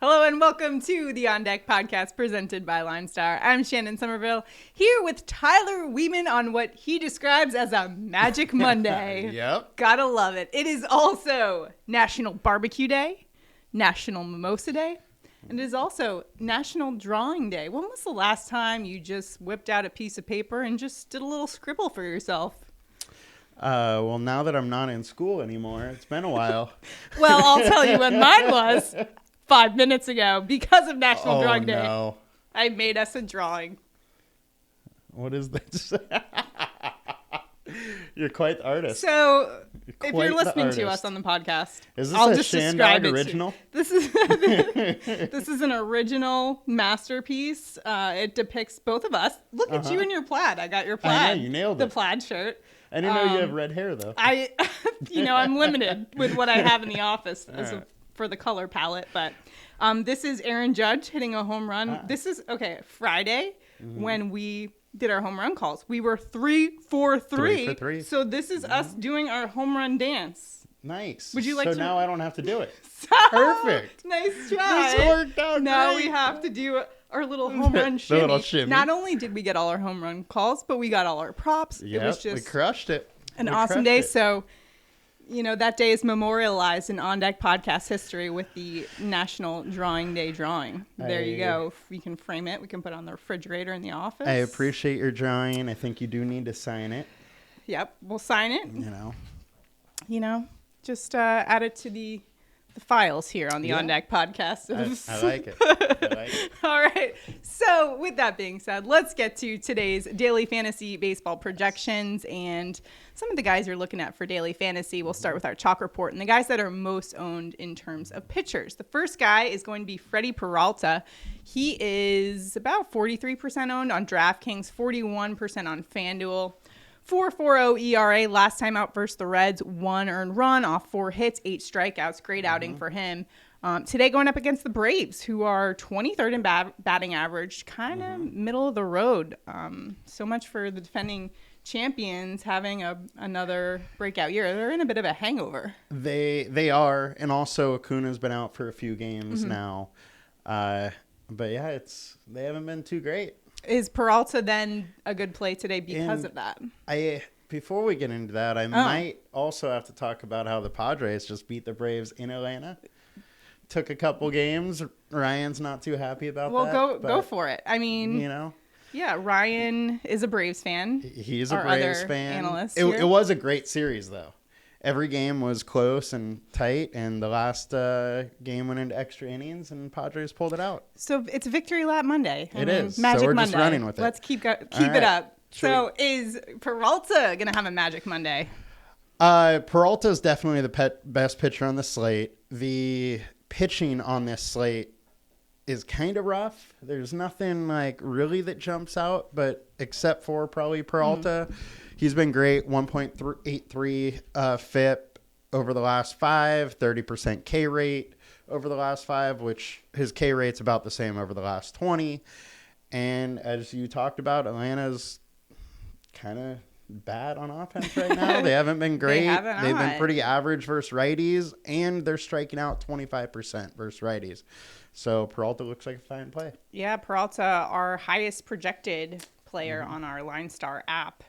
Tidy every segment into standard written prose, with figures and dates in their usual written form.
Hello and welcome to the On Deck podcast presented by LineStar. I'm Shannon Sommerville here with Tyler Wiemann on what he describes as a Magic Monday. Yep. Gotta love it. It is also National Barbecue Day, National Mimosa Day, and it is also National Drawing Day. When was the last time you just whipped out a piece of paper and just did a little scribble for yourself? Well, now that I'm not in school anymore, it's been a while. Well, I'll tell you when mine was 5 minutes ago because of National Drawing Day. No. I made us a drawing. What is this? You're quite the artist. So, if Quite you're the listening to artist. us on the podcast, Is this I'll a just Shannon describe it original? This is an original masterpiece. It depicts both of us. Look at you in your plaid. I got your plaid. I know, you nailed the it. plaid shirt. I didn't know you have red hair, though. I'm limited with what I have in the office Right. for the color palette. But this is Aaron Judge hitting a home run. This is, Friday when we did our home run calls. We were 3 for 3. 3 for 3. So this is us doing our home run dance. Nice. Would you like so to- now I don't have to do it. So, Perfect. Nice try. This worked out Now great. we have to do our little home run The shimmy. little shimmy. Not only did we get all our home run calls, but we got all our props. Yep, It was we just crushed it. an We awesome crushed day. it. So, that day is memorialized in On Deck podcast history with the National Drawing Day drawing. There you go. If we can frame it, we can put it on the refrigerator in the office. I appreciate your drawing. I think you do need to sign it. Yep, we'll sign it. You know. Just add it to the files here on the Yeah. On Deck podcast. I like it. I like it. All right. So with that being said, let's get to today's daily fantasy baseball projections and some of the guys you're looking at for daily fantasy. We'll start with our chalk report and the guys that are most owned in terms of pitchers. The first guy is going to be Freddie Peralta. He is about 43% owned on DraftKings, 41% on FanDuel. 4.40 ERA last time out versus the Reds, 1 earned run off 4 hits, 8 strikeouts. Great outing for him. Today going up against the Braves, who are 23rd in batting average, kind of middle of the road. So much for the defending champions having another breakout year. They're in a bit of a hangover. They are, and also Acuna's been out for a few games now. But yeah, they haven't been too great. Is Peralta then a good play today because of that? Before we get into that, I might also have to talk about how the Padres just beat the Braves in Atlanta. Took a couple games. Ryan's not too happy about that. Well, go for it. I mean, yeah, Ryan is a Braves fan. He's a Our Braves other fan. analyst It here. was a great series, though. Every game was close and tight, and the last game went into extra innings, and Padres pulled it out. So it's Victory Lap Monday. It is. Magic So we're Monday. just running with it. Let's keep All it right. up. Should So is Peralta going to have a Magic Monday? Peralta is definitely the best pitcher on the slate. The pitching on this slate is kind of rough. There's nothing really that jumps out, but except for probably Peralta. He's been great. 1.83 FIP over the last 5, 30% K rate over the last 5, which his K rate's about the same over the last 20. And as you talked about, Atlanta's kind of bad on offense right now. They haven't been great. They've been pretty average versus righties, and they're striking out 25% versus righties. So Peralta looks like a fine play. Yeah, Peralta, our highest projected player on our LineStar app,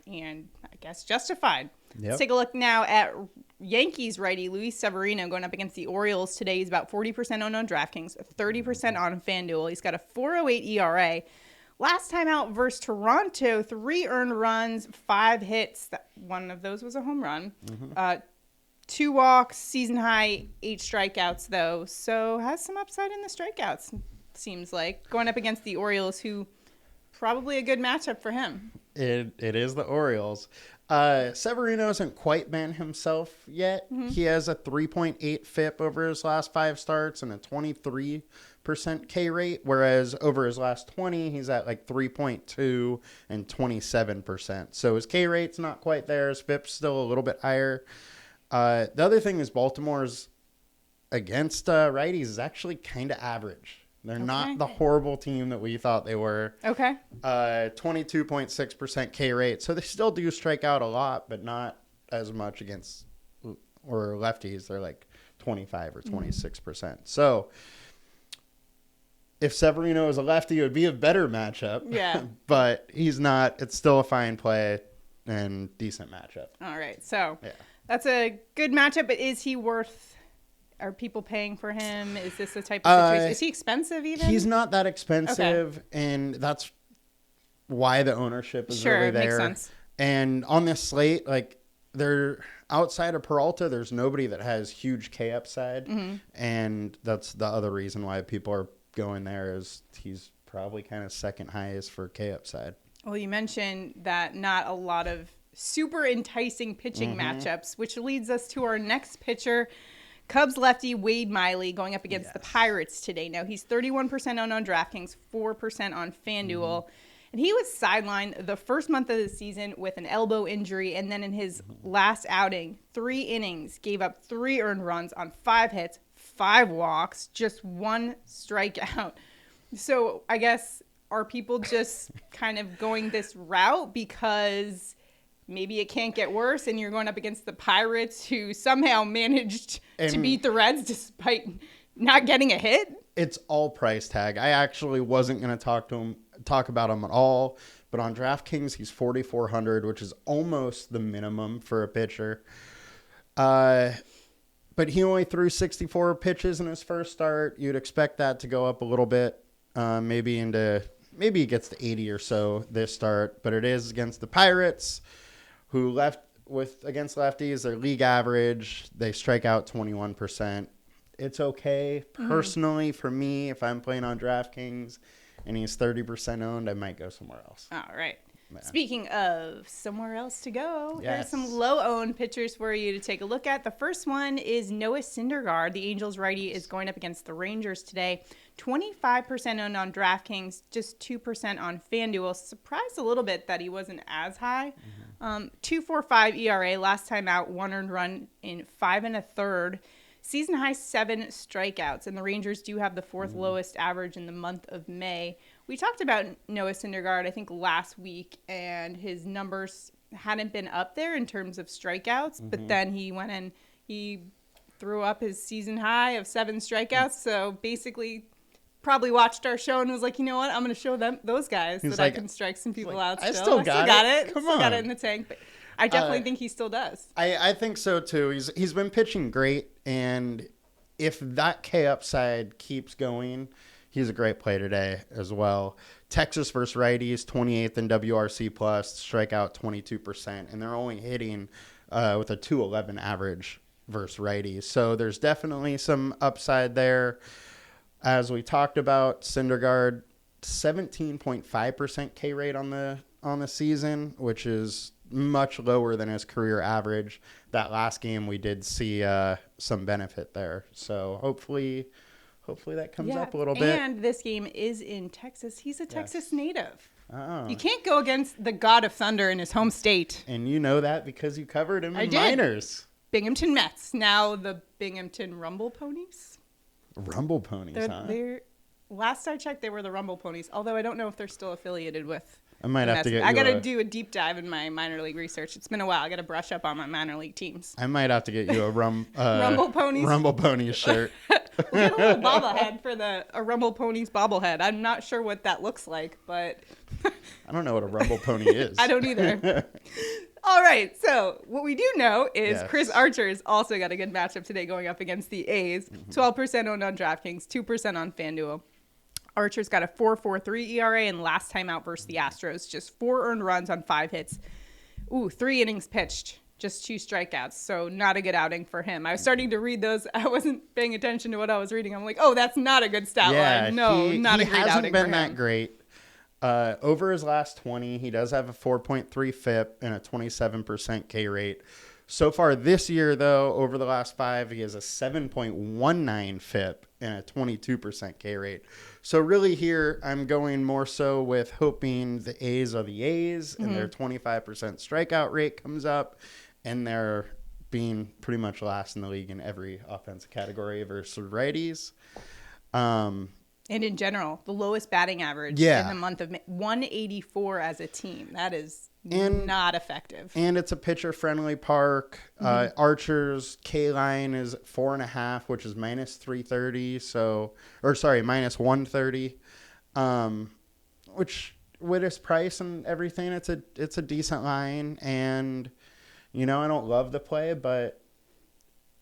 and I guess justified. Yep. Let's take a look now at Yankees righty Luis Severino going up against the Orioles today. He's about 40% owned on DraftKings, 30% on FanDuel. He's got a 4.08 ERA. Last time out versus Toronto, 3 earned runs, 5 hits. One of those was a home run. 2 walks, season high, 8 strikeouts, though. So has some upside in the strikeouts, seems like. Going up against the Orioles, who probably a good matchup for him. It is the Orioles. Severino hasn't quite been himself yet. He has a 3.8 FIP over his last 5 starts and a 23% K rate, whereas over his last 20, he's at 3.2 and 27%. So his K rate's not quite there. His FIP's still a little bit higher. The other thing is Baltimore's against righties is actually kind of average. They're not the horrible team that we thought they were. Okay. 22.6% K rate. So they still do strike out a lot, but not as much against or lefties. They're 25 or 26%. So if Severino was a lefty, it would be a better matchup. Yeah. But he's not. It's still a fine play and decent matchup. All right. So Yeah. that's a good matchup, but is he worth, are people paying for him? Is this the type of situation? Is he expensive even? He's not that expensive, and that's why the ownership is really there. Makes sense. And on this slate, like, they're outside of Peralta, there's nobody that has huge K upside. And that's the other reason why people are going there, is he's probably kind of second highest for K upside. Well, you mentioned that not a lot of super enticing pitching matchups, which leads us to our next pitcher, Cubs lefty Wade Miley, going up against the Pirates today. Now, he's 31% owned on DraftKings, 4% on FanDuel. And he was sidelined the first month of the season with an elbow injury. And then in his last outing, 3 innings, gave up 3 earned runs on 5 hits, 5 walks, just 1 strikeout. So I guess, are people just kind of going this route because maybe it can't get worse and you're going up against the Pirates, who somehow managed to beat the Reds despite not getting a hit? It's all price tag. I actually wasn't going to talk about him at all, but on DraftKings, he's 4,400, which is almost the minimum for a pitcher. But he only threw 64 pitches in his first start. You'd expect that to go up a little bit, maybe he gets to 80 or so this start, but it is against the Pirates, who against lefties, their league average, they strike out 21%. It's okay. Personally, for me, if I'm playing on DraftKings and he's 30% owned, I might go somewhere else. All right. Yeah. Speaking of somewhere else to go, yes. Here's some low-owned pitchers for you to take a look at. The first one is Noah Syndergaard. The Angels righty is going up against the Rangers today. 25% owned on DraftKings, just 2% on FanDuel. Surprised a little bit that he wasn't as high. 2.45 ERA. Last time out, 1 earned run in 5 1/3. Season high 7 strikeouts, and the Rangers do have the 4th lowest average in the month of May. We talked about Noah Syndergaard, I think, last week, and his numbers hadn't been up there in terms of strikeouts, but then he went and he threw up his season high of 7 strikeouts, so basically probably watched our show and was like, you know what, I'm going to show those guys that I can strike some people out still. I still got it. Come on. Got it in the tank, but I definitely think he still does. I think so too. He's been pitching great, and if that K upside keeps going, he's a great play today as well. Texas versus righties, 28th in WRC plus, strikeout 22%, and they're only hitting with a 2.11 average versus righties. So there's definitely some upside there. As we talked about, Cindergard, 17.5% K rate on the season, which is much lower than his career average. That last game we did see some benefit there. So hopefully that comes up a little bit. And this game is in Texas. He's a Texas native. Oh. You can't go against the God of Thunder in his home state. And you know that because you covered him in minors. Binghamton Mets, now the Binghamton Rumble Ponies. Rumble Ponies, they're last I checked, they were the Rumble Ponies, although I don't know if they're still affiliated with. I might have to get you I got to do a deep dive in my minor league research. It's been a while. I got to brush up on my minor league teams. I might have to get you a Rumble Ponies shirt. We'll get a little bobblehead for a Rumble Ponies bobblehead. I'm not sure what that looks like, but I don't know what a Rumble Pony is. I don't either. All right, so what we do know is Chris Archer's also got a good matchup today going up against the A's. 12% owned on DraftKings, 2% on FanDuel. Archer's got a 4.43 ERA, and last time out versus the Astros, just 4 earned runs on 5 hits. 3 innings pitched, just 2 strikeouts, so not a good outing for him. I was starting to read those. I wasn't paying attention to what I was reading. I'm like, oh, that's not a good stat line. No, not a great outing for him. He hasn't been that great. Over his last 20, he does have a 4.3 FIP and a 27% K rate. So far this year, though, over the last 5, he has a 7.19 FIP and a 22% K rate. So really here, I'm going more so with hoping the A's are the A's and their 25% strikeout rate comes up, and they're being pretty much last in the league in every offensive category versus righties. And in general, the lowest batting average Yeah. in the month of May, 184 as a team. That is And- not effective. And it's a pitcher-friendly park. Archer's K-line is 4.5, which is minus 330. Minus 130. Which with its price and everything, it's a decent line. And I don't love the play, but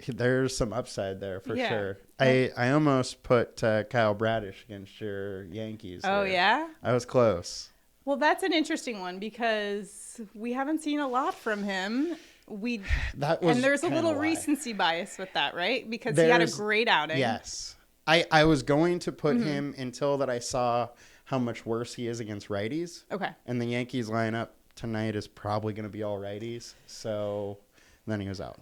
there's some upside there for sure. I almost put Kyle Bradish against your Yankees. Oh, there. yeah? I was close. Well, that's an interesting one because we haven't seen a lot from him. And there's a little recency bias with that, right? Because he had a great outing. Yes. I was going to put him until that I saw how much worse he is against righties. Okay. And the Yankees lineup tonight is probably going to be all righties. So then he was out.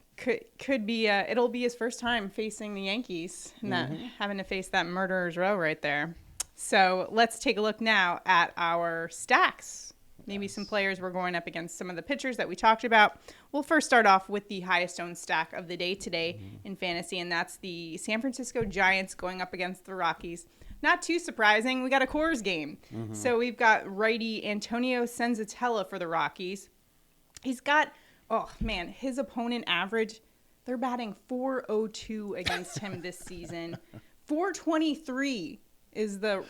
Could be it'll be his first time facing the Yankees and having to face that murderer's row right there. So let's take a look now at our stacks. Maybe some players we're going up against, some of the pitchers that we talked about. We'll first start off with the highest owned stack of the day today in fantasy, and that's the San Francisco Giants going up against the Rockies. Not too surprising. We got a Coors game. So we've got righty Antonio Senzatella for the Rockies. He's got, his opponent average, they're batting .402 against him this season. .423 is the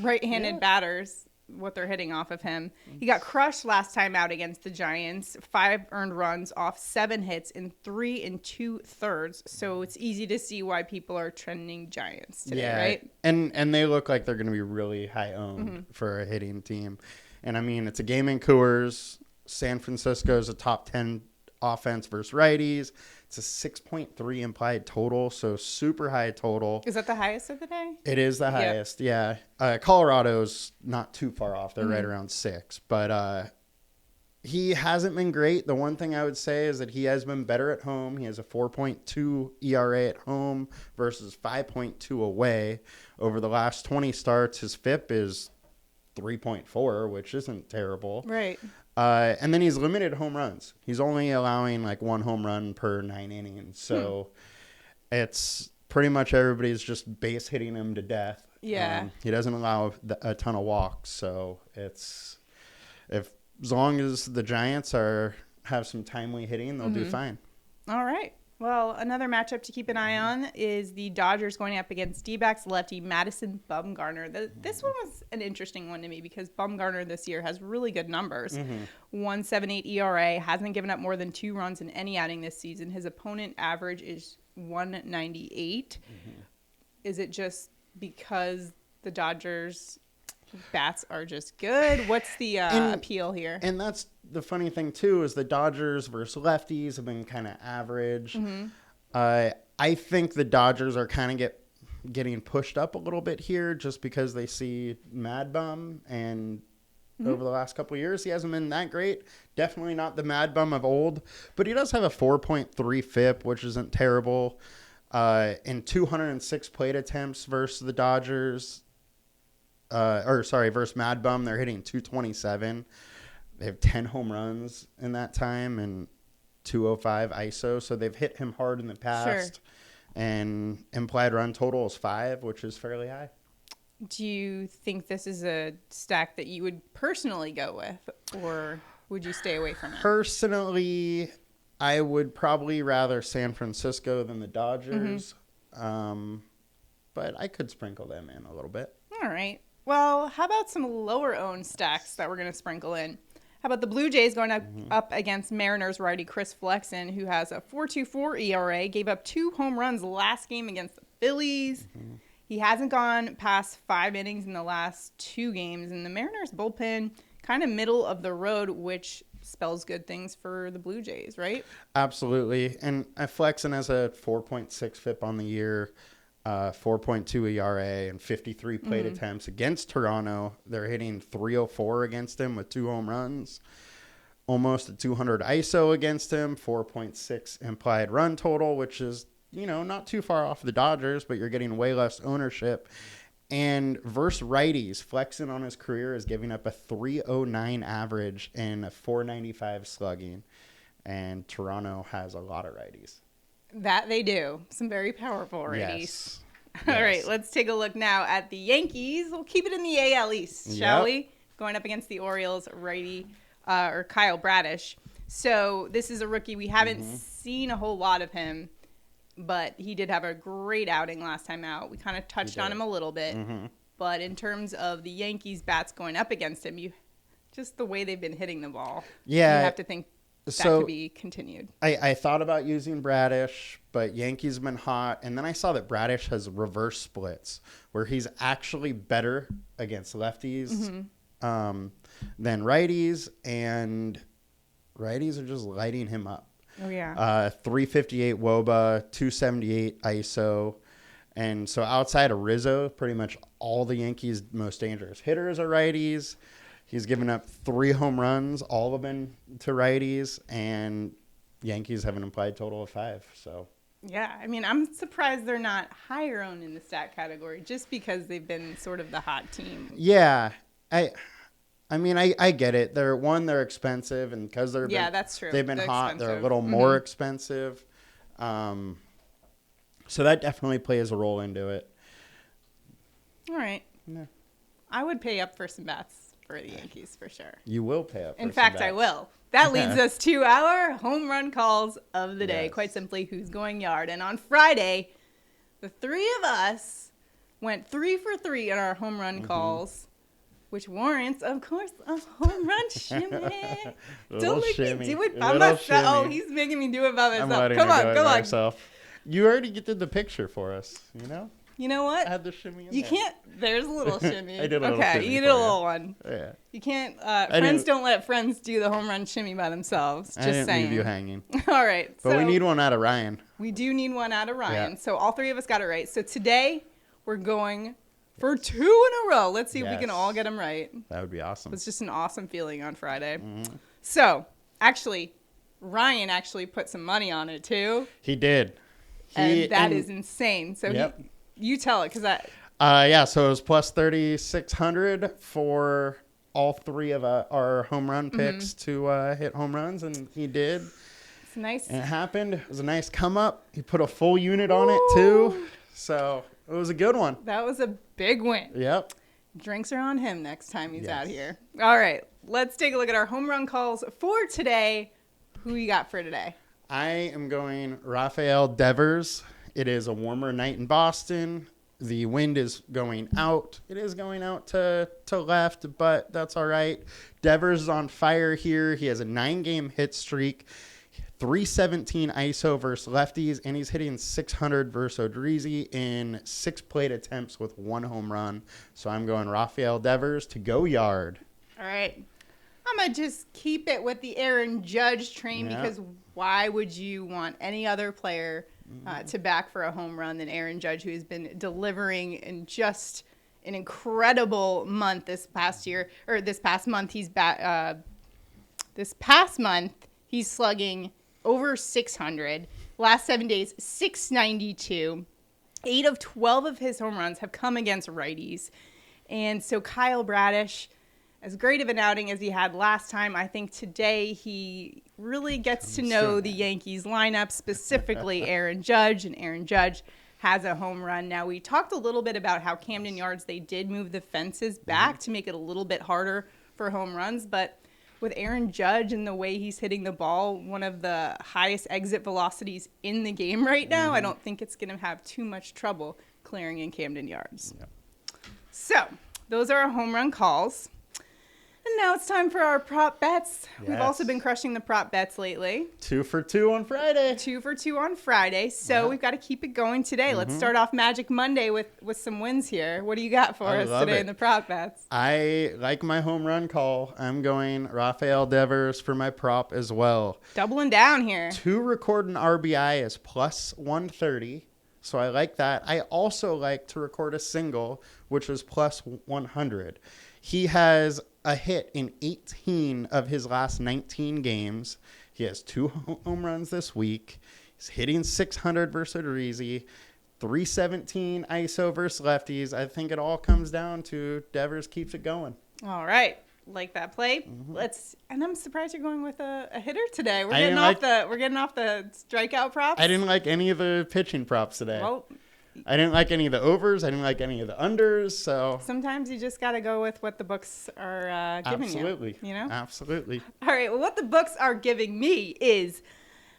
right-handed batters, what they're hitting off of him. He got crushed last time out against the Giants. 5 earned runs off 7 hits in 3 2/3. So it's easy to see why people are trending Giants today, right? And they look like they're going to be really high owned for a hitting team. And I mean, it's a game in Coors. San Francisco is a top 10 offense versus righties. It's a 6.3 implied total, so super high total. Is that the highest of the day? It is the highest, yeah. Colorado's not too far off. They're right around 6. But he hasn't been great. The one thing I would say is that he has been better at home. He has a 4.2 ERA at home versus 5.2 away. Over the last 20 starts, his FIP is 3.4, which isn't terrible. Right. And then he's limited home runs. He's only allowing like 1 home run per 9 innings. So it's pretty much everybody's just base hitting him to death. Yeah. He doesn't allow a ton of walks. So as long as the Giants have some timely hitting, they'll do fine. All right. Well, another matchup to keep an eye on is the Dodgers going up against D-backs lefty Madison Bumgarner. This one was an interesting one to me because Bumgarner this year has really good numbers. 1.78 ERA, hasn't given up more than 2 runs in any outing this season. His opponent average is 198. Is it just because the Dodgers bats are just good? What's the appeal here? And that's the funny thing too, is the Dodgers versus lefties have been kind of average. I think the Dodgers are kind of getting pushed up a little bit here just because they see Mad Bum, and over the last couple of years he hasn't been that great. Definitely not the Mad Bum of old, but he does have a 4.3 FIP, which isn't terrible. In 206 plate attempts versus the Dodgers, versus Mad Bum, they're hitting 227. They have 10 home runs in that time and 205 ISO. So they've hit him hard in the past. Sure. And implied run total is 5, which is fairly high. Do you think this is a stack that you would personally go with, or would you stay away from it? Personally, I would probably rather San Francisco than the Dodgers. But I could sprinkle them in a little bit. All right. Well, how about some lower-owned stacks that we're going to sprinkle in? How about the Blue Jays going up against Mariners righty Chris Flexen, who has a 4.24 ERA, gave up 2 home runs last game against the Phillies. He hasn't gone past 5 innings in the last 2 games, and the Mariners bullpen kind of middle of the road, which spells good things for the Blue Jays, right? Absolutely. And Flexen has a 4.6 FIP on the year. 4.2 ERA and 53 plate attempts against Toronto. They're hitting 304 against him with 2 home runs. Almost a 200 ISO against him. 4.6 implied run total, which is, not too far off the Dodgers, but you're getting way less ownership. And versus righties, Flexen on his career is giving up a 309 average and a 495 slugging. And Toronto has a lot of righties. That they do. Some very powerful righties. Yes. All right, let's take a look now at the Yankees. We'll keep it in the AL East, shall we? Going up against the Orioles, righty, or Kyle Bradish. So this is a rookie. We haven't seen a whole lot of him, but he did have a great outing last time out. We kind of touched on him a little bit. But in terms of the Yankees bats going up against him, just the way they've been hitting the ball, you have to think that could be continued. I thought about using Bradish, but Yankees have been hot. And then I saw that Bradish has reverse splits, where he's actually better against lefties than righties. And righties are just lighting him up. Oh, yeah. 358 WOBA, 278 ISO. And so outside of Rizzo, pretty much all the Yankees' most dangerous hitters are righties. He's given up 3 home runs, all of them to righties, and Yankees have an implied total of 5. So yeah, I mean, I'm surprised they're not higher owned in the stat category, just because they've been sort of the hot team. Yeah, I mean, I get it. They're expensive, and because that's true. They've been hot. They're a little more expensive. So that definitely plays a role into it. All right. Yeah. I would pay up for some bats for the Yankees for sure. You will pay up for In fact, I will. That leads us to our home run calls of the day. Quite simply, who's going yard. And on Friday, the 3 of us went 3 for 3 in our home run calls, which warrants, of course, a home run shimmy. Don't make me do it by myself. Oh, he's making me do it by myself. Come on. You already did the picture for us, you know? You know what? I had the shimmy in you there. There's a little shimmy. I did a little shimmy. You did a little one. Yeah. You can't, friends don't let friends do the home run shimmy by themselves. Just saying. I didn't leave you hanging. All right. But we need one out of Ryan. We do need one out of Ryan. Yeah. So all 3 of us got it right. So today we're going for 2 in a row. Let's see if we can all get them right. That would be awesome. It's just an awesome feeling on Friday. So actually, Ryan actually put some money on it too. He did. And that is insane. So you tell it, because so it was plus 3,600 for all 3 of our home run picks to hit home runs, and he did. It's nice. And it happened. It was a nice come up. He put a full unit on it too, so it was a good one. That was a big win. Yep. Drinks are on him next time he's out here. All right, let's take a look at our home run calls for today. Who you got for today? I am going Rafael Devers. It is a warmer night in Boston. The wind is going out. It is going out to left, but that's all right. Devers is on fire here. He has a 9-game hit streak, 317 ISO versus lefties, and he's hitting 600 versus Odorizzi in 6 plate attempts with 1 home run. So I'm going Rafael Devers to go yard. All right. I'm going to just keep it with the Aaron Judge train because why would you want any other player to back for a home run than Aaron Judge, who has been delivering in just an incredible month this past year, or this past month. This past month, he's slugging over 600. Last 7 days, 692. 8 of 12 of his home runs have come against righties. And so Kyle Bradish, as great of an outing as he had last time, I think today he really gets to know the Yankees lineup, specifically Aaron Judge, and Aaron Judge has a home run. Now, we talked a little bit about how Camden Yards, they did move the fences back to make it a little bit harder for home runs, but with Aaron Judge and the way he's hitting the ball, one of the highest exit velocities in the game right now, I don't think it's going to have too much trouble clearing in Camden Yards. Yep. So, those are our home run calls. And now it's time for our prop bets. Yes. We've also been crushing the prop bets lately. 2 for 2 on Friday. 2 for 2 on Friday. So we've got to keep it going today. Let's start off Magic Monday with some wins here. What do you got for us today in the prop bets? I like my home run call. I'm going Rafael Devers for my prop as well. Doubling down here. 2 recording RBI is plus 130. So I like that. I also like to record a single, which was plus 100. He has a hit in 18 of his last 19 games. He has 2 home runs this week. He's hitting 600 versus Odorizzi, 317 ISO versus lefties. I think it all comes down to Devers keeps it going. All right. Like that play. And I'm surprised you're going with a hitter today. We're getting off the strikeout props. I didn't like any of the pitching props today. Well, I didn't like any of the overs. I didn't like any of the unders. So sometimes you just got to go with what the books are giving absolutely, you. You know? Absolutely. All right. Well, what the books are giving me is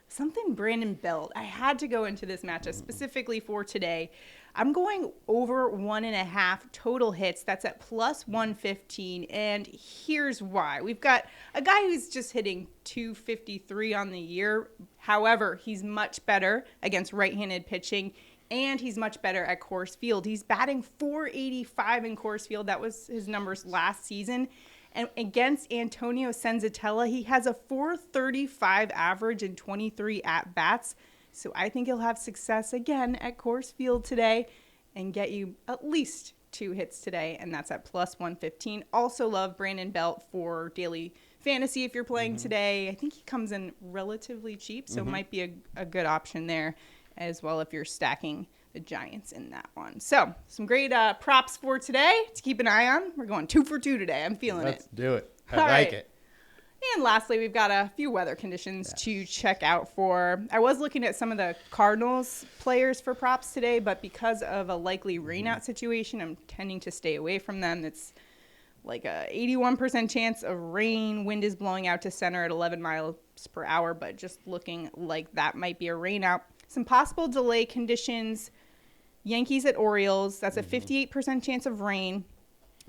something Brandon Belt. I had to go into this matchup specifically for today. I'm going over 1.5 total hits. That's at plus 115. And here's why. We've got a guy who's just hitting 253 on the year. However, he's much better against right-handed pitching, and he's much better at Coors Field. He's batting .485 in Coors Field. That was his numbers last season. And against Antonio Senzatella, he has a .435 average in 23 at-bats. So I think he'll have success again at Coors Field today and get you at least 2 hits today, and that's at plus 115. Also love Brandon Belt for daily fantasy if you're playing today. I think he comes in relatively cheap, so it might be a good option there as well if you're stacking the Giants in that one. So some great props for today to keep an eye on. We're going 2 for 2 today. I'm feeling Let's it. do it. I All like right. it. And lastly, we've got a few weather conditions to check out for. I was looking at some of the Cardinals players for props today, but because of a likely rainout situation, I'm tending to stay away from them. It's like a 81% chance of rain. Wind is blowing out to center at 11 miles per hour, but just looking like that might be a rainout. Some possible delay conditions. Yankees at Orioles. That's a 58% chance of rain.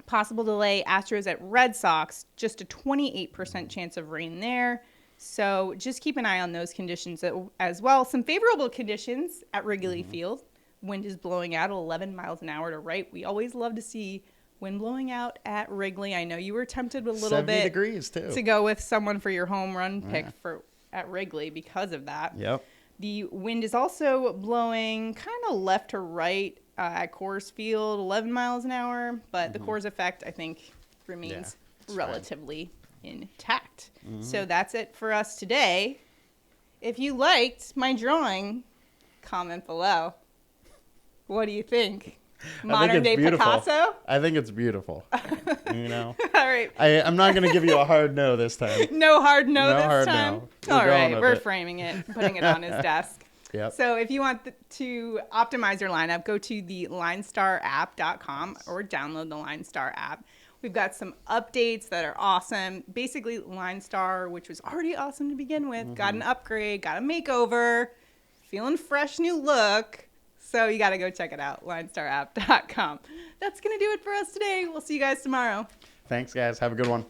Possible delay, Astros at Red Sox, just a 28% chance of rain there. So just keep an eye on those conditions as well. Some favorable conditions at Wrigley Field. Wind is blowing out at 11 miles an hour to right. We always love to see wind blowing out at Wrigley. I know you were tempted a little 70 bit degrees too. to go with someone for your home run pick at Wrigley because of that. Yep. The wind is also blowing kind of left to right at Coors Field, 11 miles an hour, but the Coors effect, I think, remains relatively intact. So that's it for us today. If you liked my drawing, comment below. What do you think? Modern day Picasso? I think it's beautiful. You know? All right. I'm not going to give you a hard no this time. No hard no No this hard time? no. We're All going right. with We're it. framing it, putting it on his desk. Yep. So if you want to optimize your lineup, go to the LineStarApp.com or download the LineStar app. We've got some updates that are awesome. Basically, LineStar, which was already awesome to begin with, got an upgrade, got a makeover, feeling fresh new look. So you got to go check it out, LineStarApp.com. That's going to do it for us today. We'll see you guys tomorrow. Thanks, guys. Have a good one.